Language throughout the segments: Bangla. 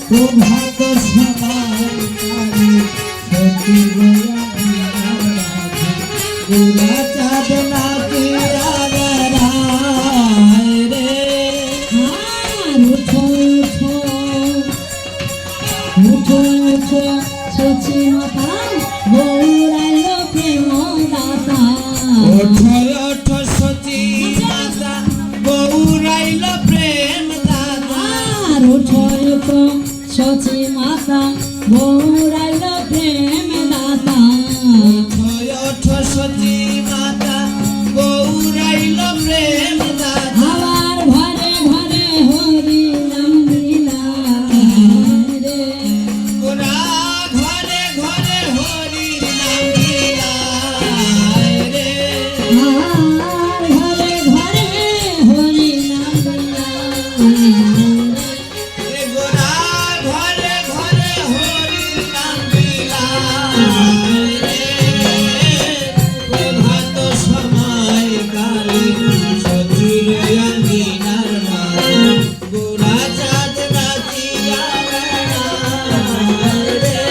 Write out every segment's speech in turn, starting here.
প্রভাত সবাই কালে সতী গোরা চাঁদ নাচিয়া বেড়ায় রে। উঠো উঠো উঠো উঠো সচি মাতা গৌরাইল প্রেম দাতা। ওঠো ওঠো সতী মাতা গৌরাইল প্রেম দাতা। উঠো উঠো সচি মাতা গৌরাইল প্রেম দাতা। ওঠো ওঠো সতী মাতা গৌরাইল প্রেম দাতা। আবার ঘরে ঘরে হরি নাম দিলাই রে। গোরা ঘরে ঘরে হরি নাম দিলাই রে। আর ঘরে ঘরে হরি নাম দিলাই। গোরা ঘরে ঘরে হরি নাম দিলাই রে। প্রভাত সময় কালে সচির অঙ্গিনার মাঝে গোরা চাঁদ নাচিয়া বেড়ায় রে।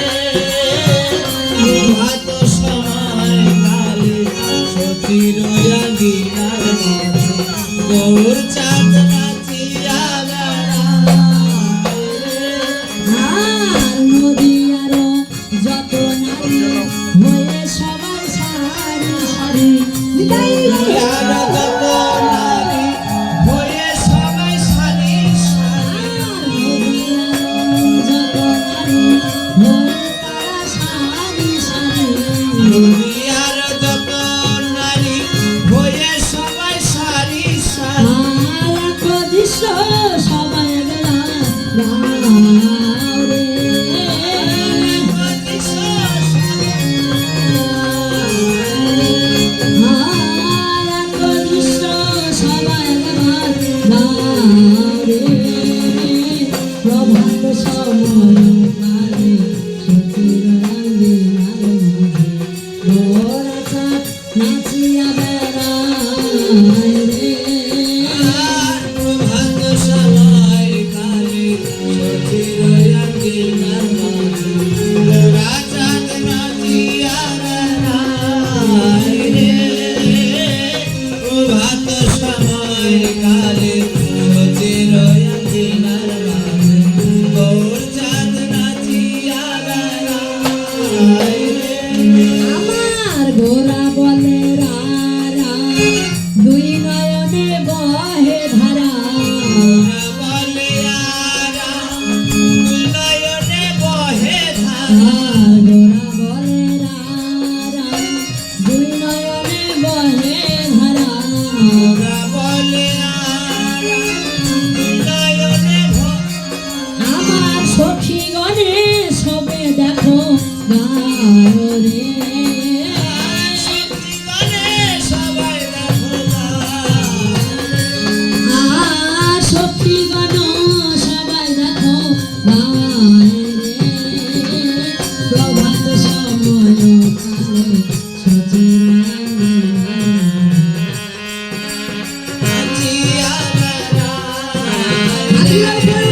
প্রভাত সময় কালে সচির অঙ্গিনার মাঝে গৌর চাঁদ নাচিয়া বেড়ায় রে। আর নদীয়ার যত নারী হয়ে সবার সারি সারি বিদায় আর যত নারী হয়ে সবাই সারি সারি। যত নারী হয়ে তারা সারি সারি। দুনিয়ার যত নারী হয়ে সবাই সারি সারি। আর এক দৃশ্য সবাই গেলা রে। আর এক দৃশ্য সবাই গেলা রে। প্রভাত সময় কালে সতীর অঙ্গিনার মাঝে গোরা চাঁদ নাচিয়া বেড়ায় রে। আর প্রভাত সময় কালে সচির অঙ্গিনার মাঝে গোরা চাঁদ নাচিয়া বেড়ায় রে। প্রভাত সময় কালে সচির অঙ্গিনার মাঝে গৌর চাঁদ নাচিয়া বেড়ায় রে। আমার গোরা বলে রারা দুই নয়নে বহে ধারা। বলে আরা নয়নে বহে ধারা। গোরা বলে রারা দুই নয়নে বহে ধারা। বলে আরা নয়নে আমার সখী গণে সবে দেখো গায় রে। শক্তিগণে সবাই দেখো আর সখী গণ সবাই দেখো গায় রে। প্রভাত সময় কালে সচির নাচিয়া বেড়ায়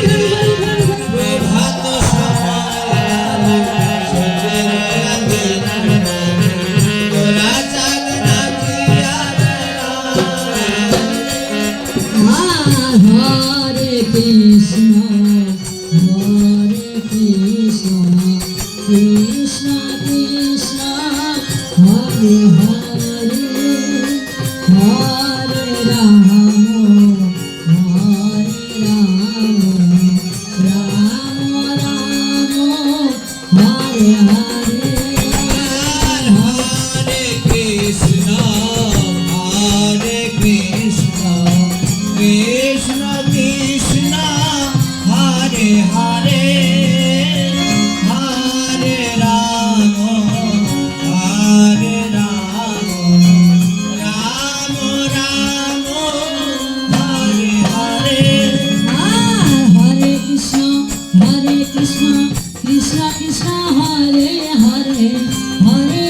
রে। প্রভাত সময় সচির অঙ্গিনার মাঝে গোরা চাঁদ নাচিয়া বেড়ায় রে। হরে কৃষ্ণ কৃষ্ণ কৃষ্ণ হরে হরে হরে রাম রাম রাম হরে হরে। হরে কৃষ্ণ কৃষ্ণ কৃষ্ণ হরে হরে হরে রাম রাম রাম হরে হরে। হরে কৃষ্ণ কৃষ্ণ কৃষ্ণ হরে হরে হরে